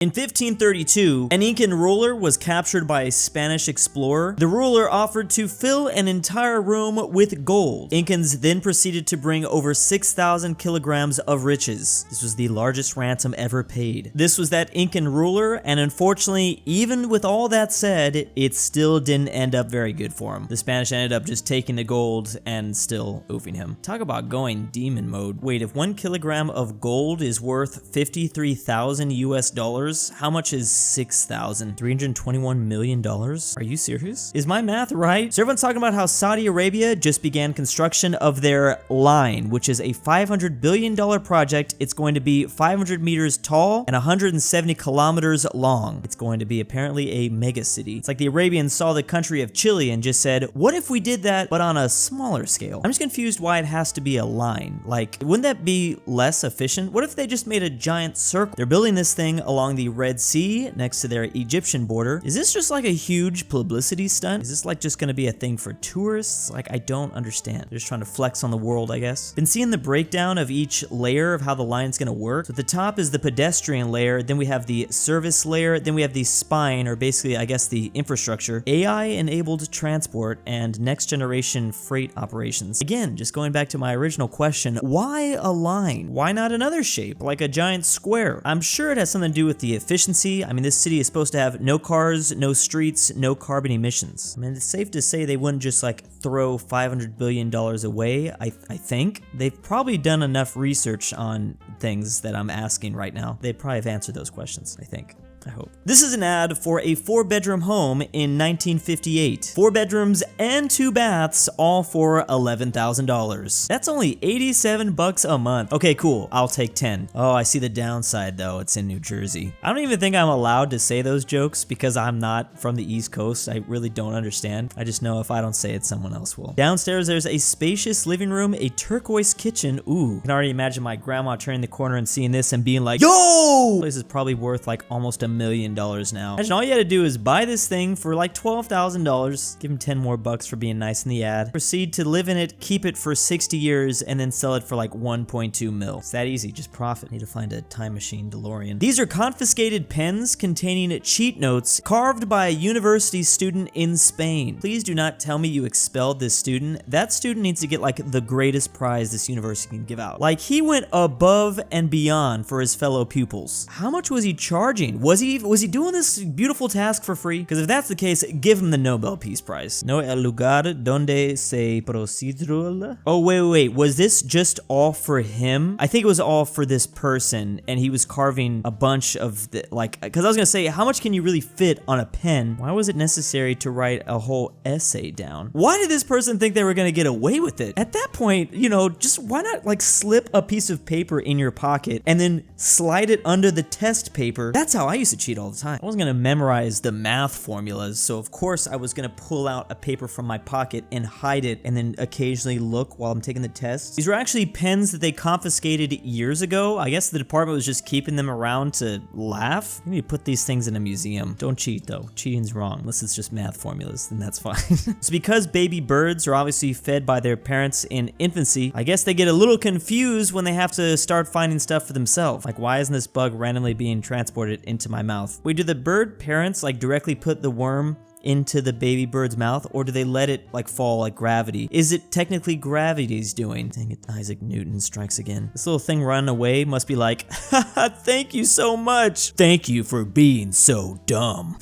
In 1532, an Incan ruler was captured by a Spanish explorer. The ruler offered to fill an entire room with gold. Incans then proceeded to bring over 6,000 kilograms of riches. This was the largest ransom ever paid. This was that Incan ruler, and unfortunately, even with all that said, it still didn't end up very good for him. The Spanish ended up just taking the gold and still oofing him. Talk about going demon mode. Wait, if 1 kilogram of gold is worth 53,000 US dollars, how much is 6,000? $321 million? Are you serious? Is my math right? So everyone's talking about how Saudi Arabia just began construction of their line, which is a $500 billion project. It's going to be 500 meters tall and 170 kilometers long. It's going to be apparently a mega city. It's like the Arabians saw the country of Chile and just said, what if we did that, but on a smaller scale? I'm just confused why it has to be a line. Like, wouldn't that be less efficient? What if they just made a giant circle? They're building this thing along the Red Sea next to their Egyptian border. Is this just like a huge publicity stunt? Is this like just gonna be a thing for tourists? Like, I don't understand. They're just trying to flex on the world, I guess. Been seeing the breakdown of each layer of how the line's gonna work. So at the top is the pedestrian layer, then we have the service layer, then we have the spine, or basically, I guess, the infrastructure, AI-enabled transport, and next-generation freight operations. Again, just going back to my original question, why a line? Why not another shape, like a giant square? I'm sure it has something to do with the efficiency. I mean, this city is supposed to have no cars, no streets, no carbon emissions. I mean, it's safe to say they wouldn't just like throw $500 billion away, I think. They've probably done enough research on things that I'm asking right now. They probably have answered those questions, I think. I hope. This is an ad for a 4-bedroom home in 1958. 4 bedrooms and 2 baths, all for $11,000. That's only 87 bucks a month. Okay, cool. I'll take 10. Oh, I see the downside though. It's in New Jersey. I don't even think I'm allowed to say those jokes because I'm not from the East Coast. I really don't understand. I just know if I don't say it, someone else will. Downstairs, there's a spacious living room, a turquoise kitchen. Ooh, I can already imagine my grandma turning the corner and seeing this and being like, yo! This is probably worth like almost $1 million now. Imagine all you had to do is buy this thing for like $12,000, give him 10 more bucks for being nice in the ad, proceed to live in it, keep it for 60 years, and then sell it for like 1.2 mil. It's that easy, just profit. Need to find a time machine DeLorean. These are confiscated pens containing cheat notes carved by a university student in Spain. Please do not tell me you expelled this student. That student needs to get like the greatest prize this university can give out. Like, he went above and beyond for his fellow pupils. How much was he charging? Was he doing this beautiful task for free? Because if that's the case, give him the Nobel Peace Prize. No el lugar donde se procedura. Oh, wait. Was this just all for him? I think it was all for this person, and he was carving a bunch of the, like, because I was gonna say, how much can you really fit on a pen? Why was it necessary to write a whole essay down? Why did this person think they were gonna get away with it? At that point, you know, just why not like slip a piece of paper in your pocket and then slide it under the test paper? That's how I used to cheat all the time. I wasn't gonna memorize the math formulas, so of course I was gonna pull out a paper from my pocket and hide it and then occasionally look while I'm taking the test. These were actually pens that they confiscated years ago. I guess the department was just keeping them around to laugh. You need to put these things in a museum. Don't cheat though. Cheating's wrong. Unless it's just math formulas, then that's fine. So because baby birds are obviously fed by their parents in infancy, I guess they get a little confused when they have to start finding stuff for themselves. Like, why isn't this bug randomly being transported into my mouth? Wait, do the bird parents like directly put the worm into the baby bird's mouth, or do they let it like fall like gravity? Is it technically gravity's doing? Dang it, Isaac Newton strikes again. This little thing running away must be like, haha, thank you so much. Thank you for being so dumb.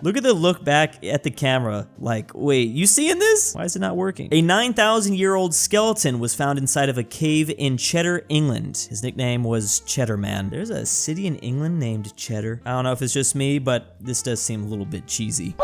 Look at the look back at the camera, like, wait, you seeing this? Why is it not working? A 9,000-year-old skeleton was found inside of a cave in Cheddar, England. His nickname was Cheddar Man. There's a city in England named Cheddar. I don't know if it's just me, but this does seem a little bit cheesy.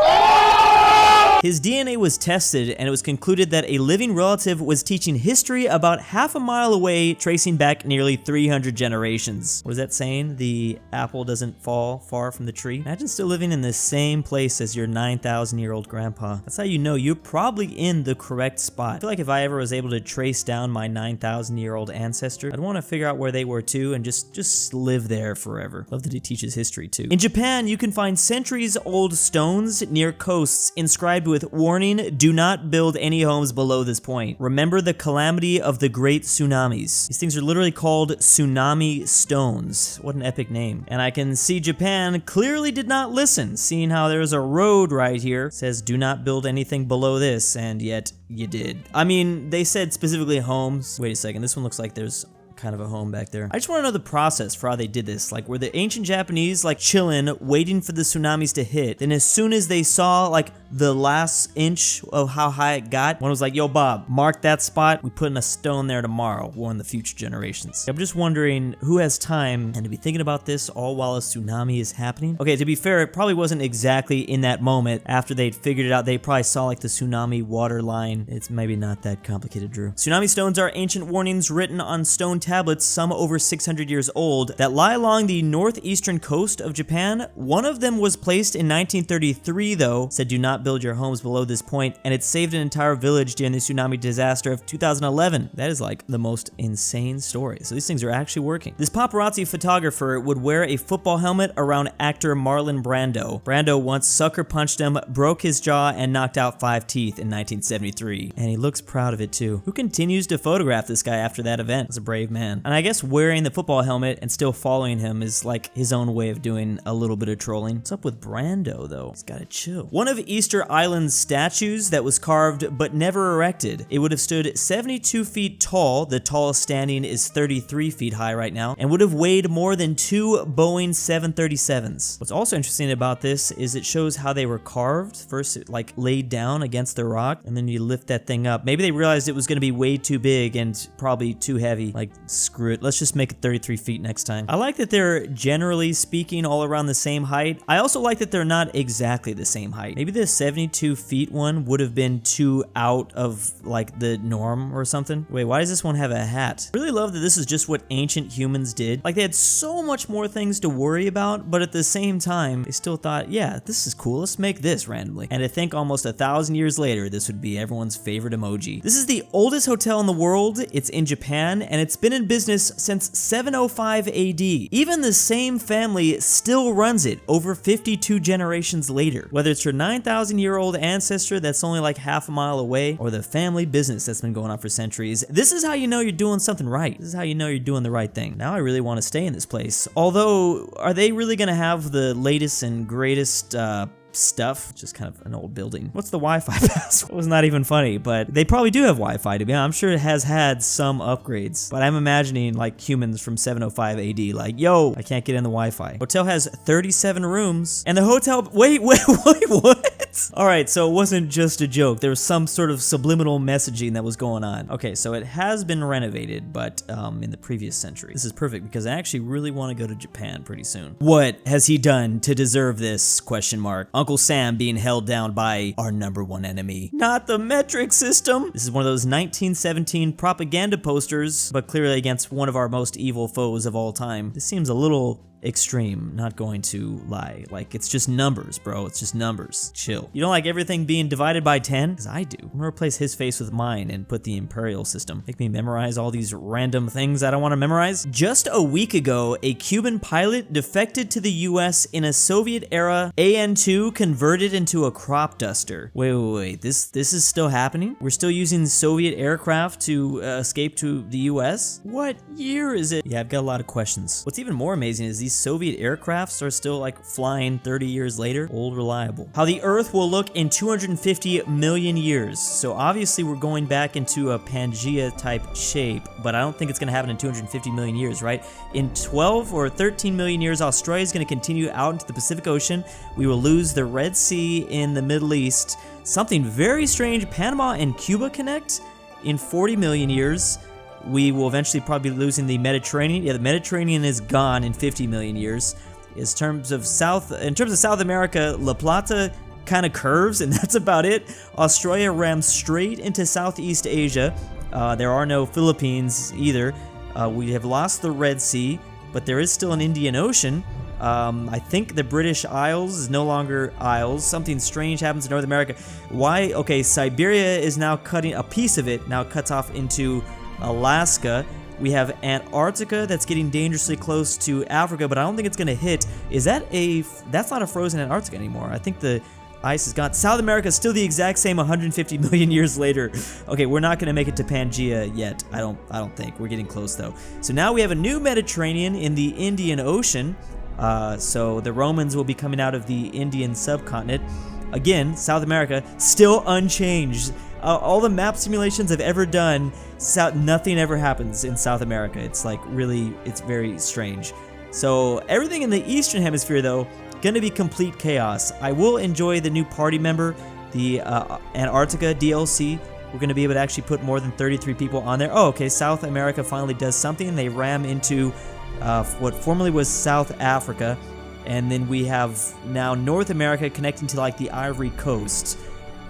His DNA was tested, and it was concluded that a living relative was teaching history about half a mile away, tracing back nearly 300 generations. What is that saying? The apple doesn't fall far from the tree? Imagine still living in the same place as your 9,000-year-old grandpa. That's how you know you're probably in the correct spot. I feel like if I ever was able to trace down my 9,000-year-old ancestor, I'd want to figure out where they were too and just live there forever. Love that he teaches history too. In Japan, you can find centuries-old stones near coasts inscribed with with warning, do not build any homes below this point. Remember the calamity of the great tsunamis. These things are literally called tsunami stones. What an epic name. And I can see Japan clearly did not listen, seeing how there's a road right here. It says do not build anything below this, and yet you did. I mean, they said specifically homes. Wait a second, this one looks like there's kind of a home back there. I just want to know the process for how they did this. Like, were the ancient Japanese like chilling, waiting for the tsunamis to hit? Then as soon as they saw like the last inch of how high it got, one was like, yo Bob, mark that spot. We putting a stone there tomorrow. Warn the future generations. I'm just wondering who has time and to be thinking about this all while a tsunami is happening. Okay, to be fair, it probably wasn't exactly in that moment. After they'd figured it out, they probably saw like the tsunami water line. It's maybe not that complicated, Drew. Tsunami stones are ancient warnings written on stone tablets, some over 600 years old, that lie along the northeastern coast of Japan. One of them was placed in 1933 though, said do not build your homes below this point, and it saved an entire village during the tsunami disaster of 2011. That is like the most insane story. So these things are actually working. This paparazzi photographer would wear a football helmet around actor Marlon Brando. Brando once sucker punched him, broke his jaw, and knocked out 5 teeth in 1973. And he looks proud of it too. Who continues to photograph this guy after that event? He's a brave man. And I guess wearing the football helmet and still following him is like his own way of doing a little bit of trolling. What's up with Brando though? He's gotta chill. One of Easter Island's statues that was carved but never erected. It would have stood 72 feet tall. The tallest standing is 33 feet high right now, and would have weighed more than 2 Boeing 737s. What's also interesting about this is it shows how they were carved. First it like laid down against the rock, and then you lift that thing up. Maybe they realized it was gonna be way too big and probably too heavy. Like, screw it, let's just make it 33 feet next time. I like that they're generally speaking all around the same height. I also like that they're not exactly the same height. Maybe the 72 feet one would have been too out of like the norm or something. Wait, why does this one have a hat? I really love that this is just what ancient humans did. Like, they had so much more things to worry about, but at the same time, they still thought, yeah, this is cool, let's make this randomly. And to think almost 1,000 years later, this would be everyone's favorite emoji. This is the oldest hotel in the world. It's in Japan, and it's been in business since 705 AD. Even the same family still runs it over 52 generations later. Whether it's your 9,000-year-old ancestor that's only like half a mile away, or the family business that's been going on for centuries, this is how you know you're doing something right. This is how you know you're doing the right thing. Now I really want to stay in this place. Although, are they really gonna have the latest and greatest stuff? Just kind of an old building. What's the Wi-Fi password? It was not even funny, but they probably do have Wi-Fi to be honest. I'm sure it has had some upgrades, but I'm imagining like humans from 705 AD like, yo, I can't get in the Wi-Fi. Hotel has 37 rooms, and the hotel, wait, what? All right, so it wasn't just a joke. There was some sort of subliminal messaging that was going on. Okay, so it has been renovated, but in the previous century. This is perfect because I actually really want to go to Japan pretty soon. What has he done to deserve this? Question mark. Uncle Sam being held down by our #1 enemy. Not the metric system. This is one of those 1917 propaganda posters, but clearly against one of our most evil foes of all time. This seems a little extreme, not going to lie. Like, it's just numbers, bro. It's just numbers. Chill. You don't like everything being divided by 10? Because I do. I'm gonna replace his face with mine and put the imperial system. Make me memorize all these random things I don't want to memorize. Just a week ago, a Cuban pilot defected to the US in a Soviet-era AN-2 converted into a crop duster. Wait. This is still happening? We're still using Soviet aircraft to escape to the US? What year is it? Yeah, I've got a lot of questions. What's even more amazing is these Soviet aircrafts are still like flying 30 years later. Old reliable. How the Earth will look in 250 million years. So obviously we're going back into a Pangea type shape, but I don't think it's gonna happen in 250 million years, right? In 12 or 13 million years, Australia is gonna continue out into the Pacific Ocean. We will lose the Red Sea in the Middle East. Something very strange, Panama and Cuba connect in 40 million years. We will eventually probably be losing the Mediterranean. Yeah, the Mediterranean is gone in 50 million years. In terms of South America, La Plata kind of curves, and that's about it. Australia rams straight into Southeast Asia. There are no Philippines either. We have lost the Red Sea, but there is still an Indian Ocean. I think the British Isles is no longer Isles. Something strange happens in North America. Why? Okay, Siberia is now cutting, a piece of it now cuts off into Alaska. We have Antarctica that's getting dangerously close to Africa, but I don't think it's gonna hit. Is that that's not a frozen Antarctica anymore. I think the ice is gone. South America is still the exact same 150 million years later. Okay, we're not gonna make it to Pangaea yet. I don't think. We're getting close though. So now we have a new Mediterranean in the Indian Ocean. So the Romans will be coming out of the Indian subcontinent. Again, South America, still unchanged. All the map simulations I've ever done, nothing ever happens in South America. It's like really, it's very strange. So everything in the Eastern Hemisphere though, gonna be complete chaos. I will enjoy the new party member, the Antarctica DLC. We're gonna be able to actually put more than 33 people on there. Oh, okay, South America finally does something. They ram into what formerly was South Africa. And then we have now North America connecting to like the Ivory Coast.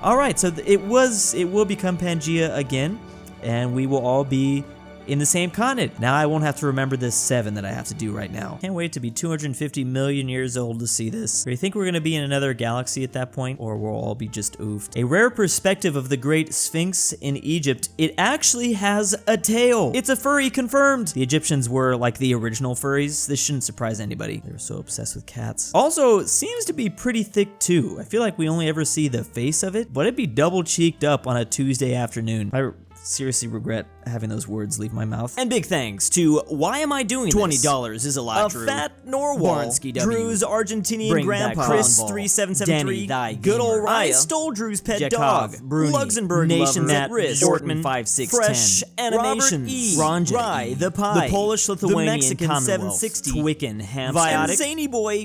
All right, so it will become Pangaea again, and we will all be in the same continent. Now I won't have to remember this 7 that I have to do right now. Can't wait to be 250 million years old to see this. Do you think we're gonna be in another galaxy at that point, or we'll all be just oofed? A rare perspective of the Great Sphinx in Egypt. It actually has a tail. It's a furry, confirmed. The Egyptians were like the original furries. This shouldn't surprise anybody. They were so obsessed with cats. Also, it seems to be pretty thick too. I feel like we only ever see the face of it, but it'd be double cheeked up on a Tuesday afternoon. I seriously regret having those words leave my mouth. And big thanks to Why Am I Doing This? $20 is a lot, Drew. aPhatNarwhal, Barnsky W, Drew's Argentinian Grandpa, Chris3773, DannyThyGamer, GoodOldRyah, Istoledrewspetdog, Jakov, bruney, LuxembourgLover, nationsatrisk, Bjorkman, ortin, Phresh Animations, Ronja, RyeThePie, the Polish-Lithuanian Mexican Commonwealth, 760, Twickenhamster, Veiotic, ZaneyBoi,